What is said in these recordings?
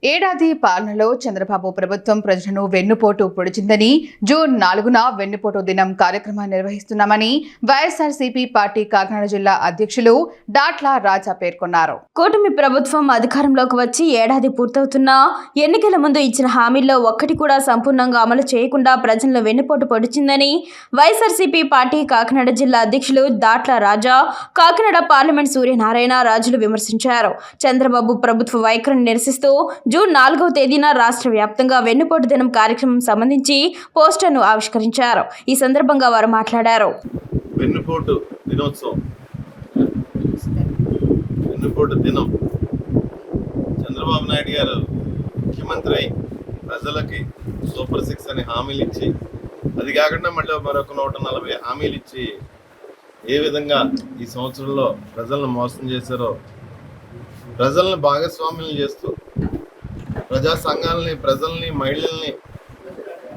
ఏడాది పాలనలో చంద్రబాబు ప్రభుత్వం ప్రజలను వెన్నుపోటు పొడిచిందని జూన్ 4న వెన్నుపోటు దినం కార్యక్రమాన్ని నిర్వహిస్తున్నామని వైఎస్ఆర్సీపీ పార్టీ కాకినాడ జిల్లా అధ్యక్షులు డాట్ల రాజా పేర్కొన్నారు. కూటమి ప్రభుత్వం అధికారంలోకి వచ్చి ఏడాది పూర్తవుతున్నా ఎన్నికల ముందు ఇచ్చిన హామీల్లో ఒక్కటి కూడా సంపూర్ణంగా అమలు చేయకుండా ప్రజలను వెన్నుపోటు పొడిచిందని వైఎస్ఆర్సీపీ పార్టీ కాకినాడ జిల్లా అధ్యక్షులు డాట్ల రాజా కాకినాడ పార్లమెంట్ సూర్యనారాయణ రాజులు విమర్శించారు. చంద్రబాబు ప్రభుత్వ వైఖరిని నిరసిస్తూ జూన్ 4వ తేదీన రాష్ట్ర వ్యాప్తంగా వెన్నుపోటు దినం కార్యక్రమం సంబంధించి పోస్టర్ను ఆవిష్కరించారు. ఈ సందర్భంగా వారు మాట్లాడారు. వెన్నుపోటు దినోత్సవం, వెన్నుపోటు దినం చంద్రబాబు నాయుడు గారు ముఖ్యమంత్రి అయి ప్రజలకి సూపర్ 6 అని హామీలు ఇచ్చి, అది కాకుండా మళ్ళీ మరొక 140 హామీలు ఇచ్చి ఏ విధంగా ఈ సంవత్సరంలో ప్రజలను మోసం చేశారో, ప్రజలను భాగస్వామ్యం చేస్తూ ప్రజా సంఘాలని, ప్రజల్ని, మహిళల్ని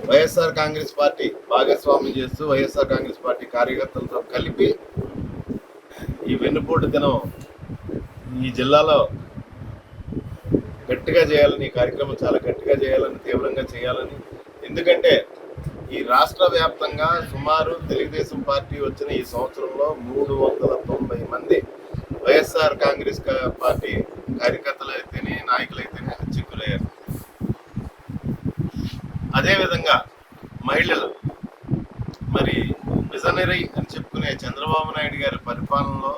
వైఎస్ఆర్ కాంగ్రెస్ పార్టీ భాగస్వామ్యం చేస్తూ వైఎస్ఆర్ కాంగ్రెస్ పార్టీ కార్యకర్తలతో కలిపి ఈ వెన్నుపోటు దినం ఈ జిల్లాలో గట్టిగా చేయాలని, ఈ కార్యక్రమం చాలా గట్టిగా చేయాలని, తీవ్రంగా చేయాలని. ఎందుకంటే ఈ రాష్ట్ర వ్యాప్తంగా సుమారు తెలుగుదేశం పార్టీ వచ్చిన ఈ సంవత్సరంలో 390 మంది వైఎస్ఆర్ కాంగ్రెస్ పార్టీ కార్యకర్తలు అయితేనే, నాయకులైతేనే హత్యకులయ్యారు. అదేవిధంగా మహిళలు, మరి విజనరీ అని చెప్పుకునే చంద్రబాబు నాయుడు గారి పరిపాలనలో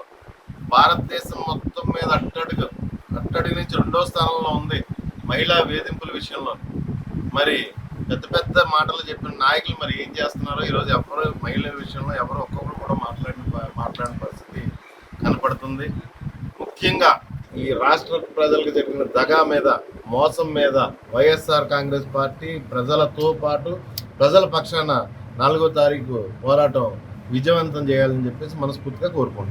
భారతదేశం మొత్తం మీద అట్టడుగు నుంచి 2వ స్థానంలో ఉంది మహిళా వేధింపుల విషయంలో. మరి పెద్ద పెద్ద మాటలు చెప్పిన నాయకులు మరి ఏం చేస్తున్నారో ఈరోజు ఎవరు మహిళల విషయంలో ఎవరు ఒక్కొక్కరు కూడా మాట్లాడిన పరిస్థితి కనపడుతుంది. ముఖ్యంగా ఈ రాష్ట్ర ప్రజలకు జరిగిన దగా మీద, మోసం మీద వైఎస్ఆర్ కాంగ్రెస్ పార్టీ ప్రజలతో పాటు ప్రజల పక్షాన 4వ తారీఖు పోరాటం విజయవంతం చేయాలని చెప్పేసి మనస్ఫూర్తిగా కోరుకుంటున్నాం.